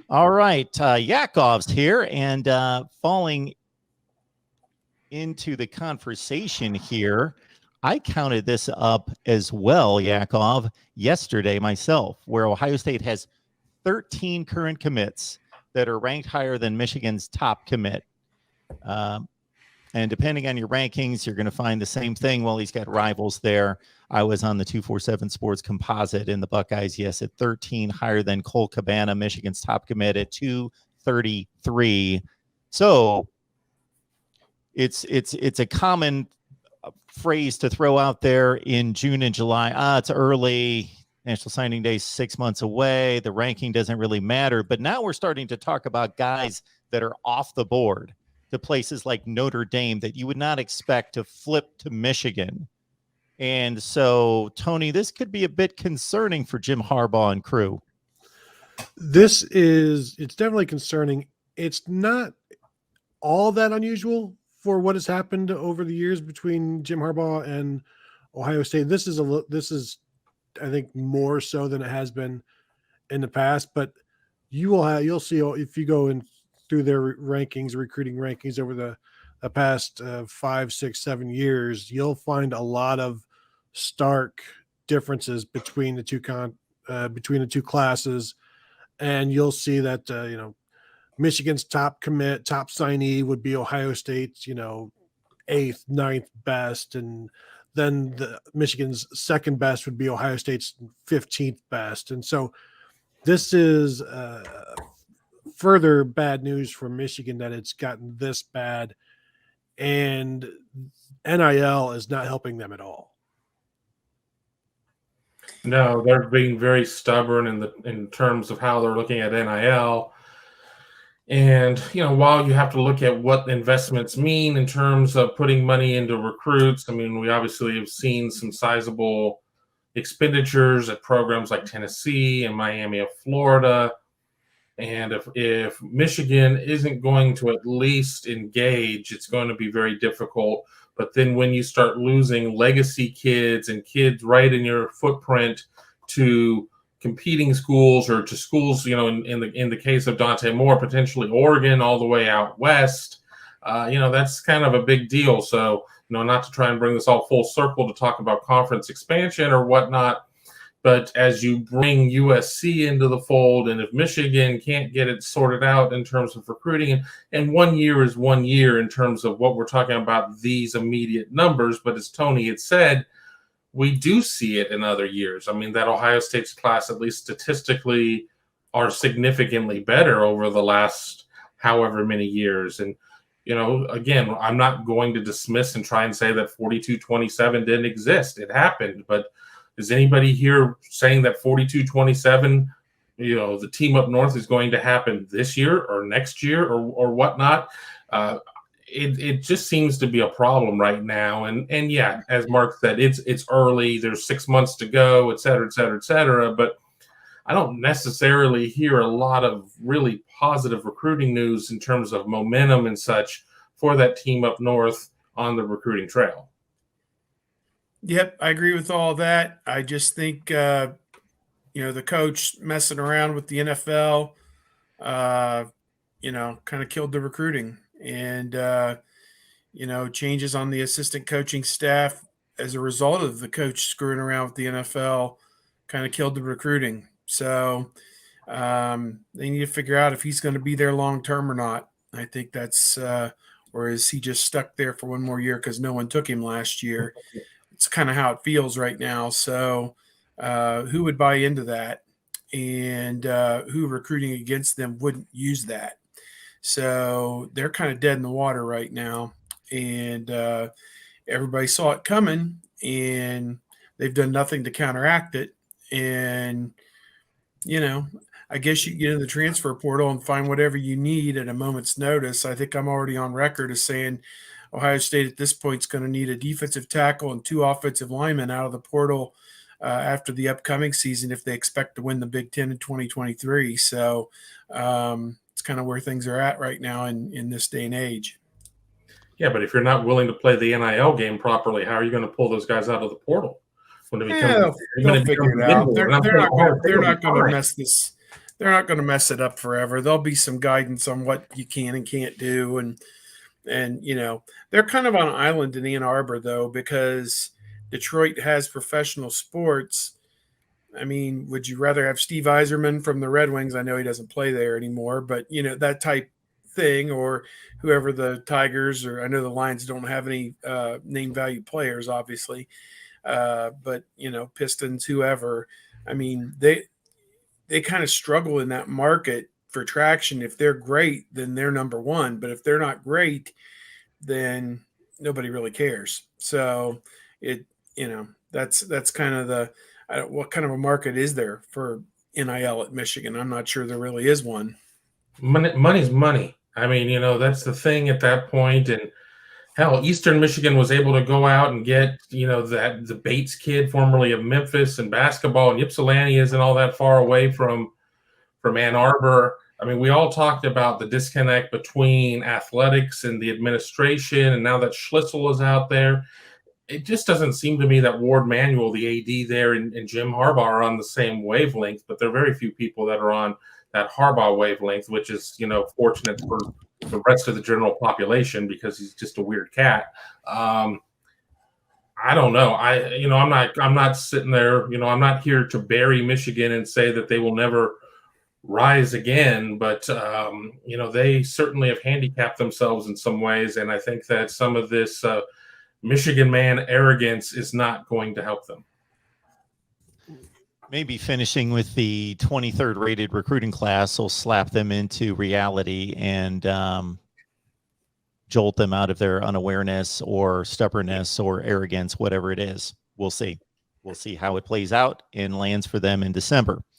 All right, Yakov's here, and falling into the conversation here, I counted this up as well, Yakov, yesterday myself, where Ohio State has 13 current commits that are ranked higher than Michigan's top commit. And depending on your rankings, you're going to find the same thing. Well, he's got rivals there. I was on the 247 Sports Composite in the Buckeyes, yes, at 13, higher than Cole Cabana, Michigan's top commit at 233. So it's a common phrase to throw out there in June and July. It's early. National Signing Day is 6 months away. The ranking doesn't really matter. But now we're starting to talk about guys that are off the board to places like Notre Dame that you would not expect to flip to Michigan. And so, Tony, this could be a bit concerning for Jim Harbaugh and crew. It's definitely concerning. It's not all that unusual for what has happened over the years between Jim Harbaugh and Ohio State. This is I think more so than it has been in the past, but you'll see if you go in through their recruiting rankings over the past 5, 6, 7 years, you'll find a lot of stark differences between the two classes, and you'll see that Michigan's top commit, top signee would be Ohio State's 8th, 9th best, and then Michigan's second best would be Ohio State's 15th best. And so this is further bad news for Michigan that it's gotten this bad, and NIL is not helping them at all. No, they're being very stubborn in terms of how they're looking at NIL. And, while you have to look at what investments mean in terms of putting money into recruits, I mean, we obviously have seen some sizable expenditures at programs like Tennessee and Miami of Florida. And if Michigan isn't going to at least engage, it's going to be very difficult. But then when you start losing legacy kids and kids right in your footprint to competing schools or to schools, in the case of Dante Moore, potentially Oregon all the way out west, that's kind of a big deal. So, not to try and bring this all full circle to talk about conference expansion or whatnot, but as you bring USC into the fold, and if Michigan can't get it sorted out in terms of recruiting, and 1 year is 1 year in terms of what we're talking about these immediate numbers, but as Tony had said, we do see it in other years. I mean, that Ohio State's class, at least statistically, are significantly better over the last however many years. And, again, I'm not going to dismiss and try and say that 42-27 didn't exist. It happened. But is anybody here saying that 42-27, the team up north is going to happen this year or next year or whatnot? It just seems to be a problem right now. And yeah, as Mark said, it's early. There's 6 months to go, et cetera, et cetera, et cetera. But I don't necessarily hear a lot of really positive recruiting news in terms of momentum and such for that team up north on the recruiting trail. Yep, I agree with all that. I just think, the coach messing around with the NFL, kind of killed the recruiting. And, changes on the assistant coaching staff as a result of the coach screwing around with the NFL kind of killed the recruiting. So they need to figure out if he's going to be there long term or not. I think that's or is he just stuck there for one more year because no one took him last year? It's kind of how it feels right now. So who would buy into that, and who recruiting against them wouldn't use that? So they're kind of dead in the water right now, and everybody saw it coming, and they've done nothing to counteract it. And, I guess you can get in the transfer portal and find whatever you need at a moment's notice. I think I'm already on record as saying Ohio State at this point is going to need a defensive tackle and 2 offensive linemen out of the portal after the upcoming season if they expect to win the Big Ten in 2023. So it's kind of where things are at right now in this day and age. Yeah, but if you're not willing to play the NIL game properly, how are you going to pull those guys out of the portal? When they'll figure it out. They're not going to mess this. they're not going to mess it up forever. There'll be some guidance on what you can and can't do, and they're kind of on an island in Ann Arbor though, because Detroit has professional sports. I mean, would you rather have Steve Eiserman from the Red Wings? I know he doesn't play there anymore, but that type thing, or whoever the Tigers, or I know the Lions don't have any name value players, obviously, but Pistons, whoever. I mean, they kind of struggle in that market for traction. If they're great, then they're number one, but if they're not great, then nobody really cares. So that's kind of the what kind of a market is there for NIL at Michigan? I'm not sure there really is one. Money's money. I mean, that's the thing at that point. And hell, Eastern Michigan was able to go out and get, the Bates kid, formerly of Memphis, and basketball, and Ypsilanti isn't all that far away from Ann Arbor. I mean, we all talked about the disconnect between athletics and the administration, and now that Schlissel is out there, it just doesn't seem to me that Ward Manuel, the AD there, and Jim Harbaugh are on the same wavelength, but there are very few people that are on that Harbaugh wavelength, which is, fortunate for the rest of the general population because he's just a weird cat. I don't know. I'm not sitting there, I'm not here to bury Michigan and say that they will never rise again, but they certainly have handicapped themselves in some ways, and I think that some of this Michigan man arrogance is not going to help them. Maybe finishing with the 23rd rated recruiting class will slap them into reality and jolt them out of their unawareness or stubbornness or arrogance, whatever it is. We'll see. We'll see how it plays out and lands for them in December.